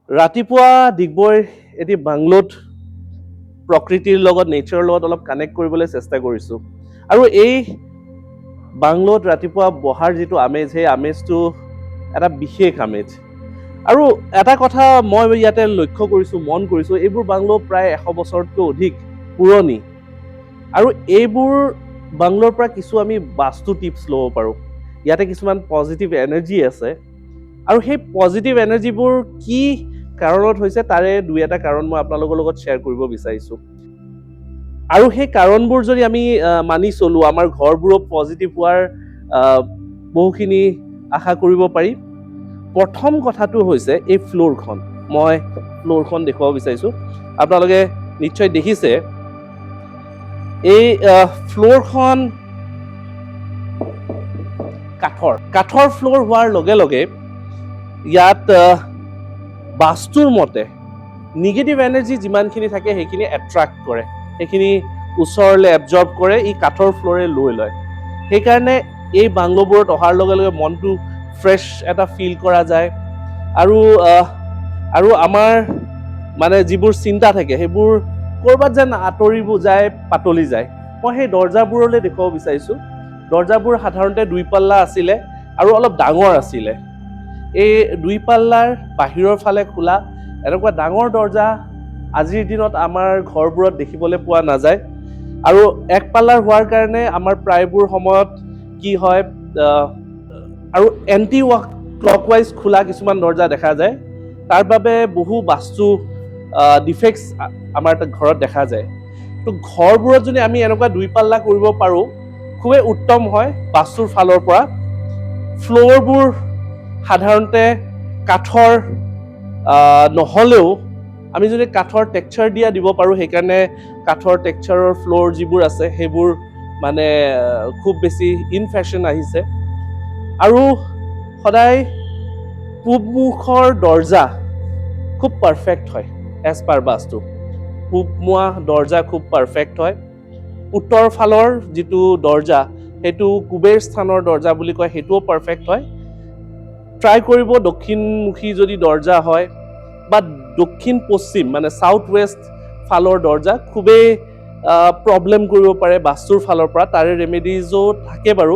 ৰাতিপুৱা ডিগবৈ এটি বাংলোত প্ৰকৃতিৰ লগত নেচাৰৰ লগত অলপ কানেক্ট কৰিবলৈ চেষ্টা কৰিছোঁ আৰু এই বাংলোত ৰাতিপুৱা বহাৰ যিটো আমেজ সেই আমেজটো এটা বিশেষ আমেজ আৰু এটা কথা মই ইয়াতে লক্ষ্য কৰিছোঁ মন কৰিছোঁ এইবোৰ বাংলো প্ৰায় 100 বছৰতকৈ অধিক পুৰণি আৰু এইবোৰ বাংলোৰ পৰা কিছু আমি বাস্তু টিপছ ল'ব পাৰোঁ ইয়াতে কিছুমান পজিটিভ এনাৰ্জি আছে আৰু সেই পজিটিভ এনাৰ্জিবোৰ কি কাৰণত হৈছে তাৰে দুই এটা কাৰণ মই আপোনালোকৰ লগত শ্বেয়াৰ কৰিব বিচাৰিছোঁ আৰু সেই কাৰণবোৰ যদি আমি মানি চলো আমাৰ ঘৰবোৰত পজিটিভ হোৱাৰ বহুখিনি আশা কৰিব পাৰি প্ৰথম কথাটো হৈছে এই ফ্ল'ৰখন মই ফ্ল'ৰখন দেখুৱাব বিচাৰিছোঁ আপোনালোকে নিশ্চয় দেখিছে এই ফ্ল'ৰখন কাঠৰ ফ্ল'ৰ হোৱাৰ লগে লগে ইয়াত বাস্তুৰ মতে নিগেটিভ এনাৰ্জি যিমানখিনি থাকে সেইখিনি এট্ৰাক্ট কৰে সেইখিনি ওচৰলৈ এবজৰ্ব কৰে ই কাঠৰ ফ্ল'ৰে লৈ লয় সেইকাৰণে এই বাংলোবোৰত অহাৰ লগে লগে মনটো ফ্ৰেছ এটা ফিল কৰা যায় আৰু আমাৰ মানে যিবোৰ চিন্তা থাকে সেইবোৰ ক'ৰবাত যেন আঁতৰিব যায় পাতলি যায় মই সেই দৰ্জাবোৰলৈ দেখুৱাব বিচাৰিছোঁ দৰ্জাবোৰ সাধাৰণতে 2 পাল্লা আছিলে আৰু অলপ ডাঙৰ আছিলে এই 2 পাল্লাৰ বাহিৰৰ ফালে খোলা এনেকুৱা ডাঙৰ দৰ্জা আজিৰ দিনত আমাৰ ঘৰবোৰত দেখিবলৈ পোৱা নাযায় আৰু 1 পাল্লাৰ হোৱাৰ কাৰণে আমাৰ প্ৰায়বোৰ সময়ত কি হয় আৰু এণ্টি ক্লকৱাইজ খোলা কিছুমান দৰ্জা দেখা যায় তাৰ বাবে বহু বাস্তু ডিফেক্টছ আমাৰ ঘৰত দেখা যায় তো ঘৰবোৰত যদি আমি এনেকুৱা 2 পাল্লা কৰিব পাৰোঁ খুবেই উত্তম হয় বাস্তুৰ ফালৰ পৰা ফ্ল'ৰবোৰ সাধাৰণতে কাঠৰ নহ'লেও আমি যদি কাঠৰ টেক্সচাৰ দিয়া দিব পাৰোঁ সেইকাৰণে কাঠৰ টেক্সচাৰৰ ফ্ল'ৰ যিবোৰ আছে সেইবোৰ মানে খুব বেছি ইন ফেশ্বন আহিছে আৰু সদায় পূবমুখৰ দৰ্জা খুব পাৰফেক্ট হয় এজ পাৰ বাস্তু পূবমুৱা দৰ্জা খুব পাৰফেক্ট হয় উত্তৰ ফালৰ যিটো দৰ্জা সেইটো কুবেৰ স্থানৰ দৰ্জা বুলি কয় সেইটোও পাৰফেক্ট হয় ট্ৰাই কৰিব দক্ষিণমুখী যদি দৰ্জা হয় বা দক্ষিণ পশ্চিম মানে সাউথ ৱেষ্ট ফালৰ দৰ্জা খুবেই প্ৰব্লেম কৰিব পাৰে বাস্তুৰ ফালৰ পৰা তাৰে ৰেমেডিজো থাকে বাৰু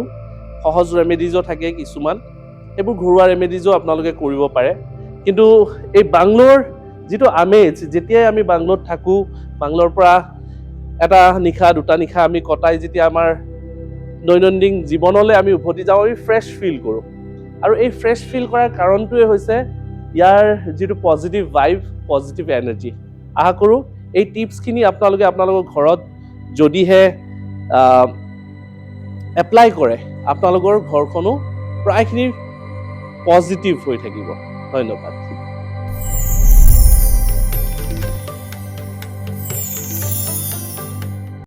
সহজ ৰেমেডিজো থাকে কিছুমান এইবোৰ ঘৰুৱা ৰেমেডিজো আপোনালোকে কৰিব পাৰে কিন্তু এই বাংলোৰ যিটো আমেজ যেতিয়াই আমি বাংলোত থাকোঁ বাংলোৰ পৰা এটা নিশা দুটা নিশা আমি কটাই যেতিয়া আমাৰ দৈনন্দিন জীৱনলৈ আমি উভতি যাওঁ আমি ফ্ৰেছ ফিল কৰোঁ আৰু এই ফ্ৰেছ ফিল কৰাৰ কাৰণটোৱে হৈছে ইয়াৰ যিটো পজিটিভ ভাইব পজিটিভ এনাৰ্জি আশা কৰোঁ এই টিপছখিনি আপোনালোকে আপোনালোকৰ ঘৰত যদিহে এপ্লাই কৰে আপোনালোকৰ ঘৰখনো প্ৰায়খিনি পজিটিভ হৈ থাকিব ধন্যবাদ